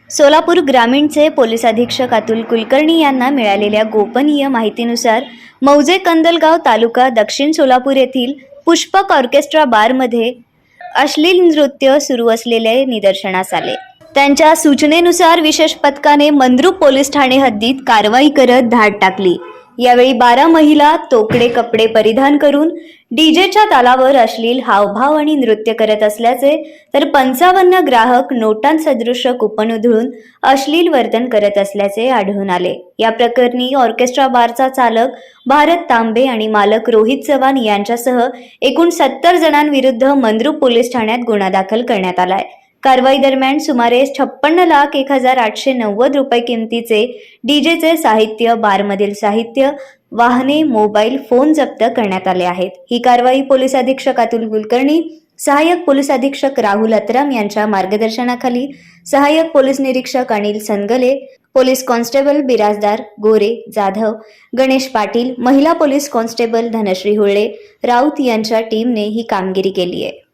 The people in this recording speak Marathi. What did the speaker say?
सोलापूर ग्रामीणचे पोलीस अधीक्षक अतुल कुलकर्णी यांना मिळालेल्या गोपनीय माहितीनुसार मौजे कंदलगाव तालुका दक्षिण सोलापूर येथील पुष्पक ऑर्केस्ट्रा बारमध्ये अश्लील नृत्य सुरू असलेले निदर्शनास आले। त्यांच्या सूचनेनुसार विशेष पथकाने मंद्रुप पोलीस ठाणे हद्दीत कारवाई करत धाड टाकली। यावेळी 12 महिला तोकडे कपडे परिधान करून डीजेच्या तालावर अश्लील हावभाव आणि नृत्य करत असल्याचे, तर 55 ग्राहक नोटांसदृश कुपन उधळून अश्लील वर्तन करत असल्याचे आढळून आले। या प्रकरणी ऑर्केस्ट्रा बारचा चालक भारत तांबे आणि मालक रोहित चव्हाण यांच्यासह एकूण 70 जणांविरुद्ध मंद्रुप पोलीस ठाण्यात गुन्हा दाखल करण्यात आलाय। कारवाई दरम्यान सुमारे 56,01,890 रुपये किमतीचे डीजेचे साहित्य, बारमधील साहित्य, वाहने, मोबाईल फोन जप्त करण्यात आले आहेत। ही कारवाई पोलीस अधीक्षक अतुल कुलकर्णी, सहाय्यक पोलीस अधीक्षक राहुल अत्राम यांच्या मार्गदर्शनाखाली सहाय्यक पोलीस निरीक्षक अनिल सनगले, पोलीस कॉन्स्टेबल बिराजदार गोरे जाधव, गणेश पाटील, महिला पोलीस कॉन्स्टेबल धनश्री हुळे राऊत यांच्या टीमने ही कामगिरी केली आहे।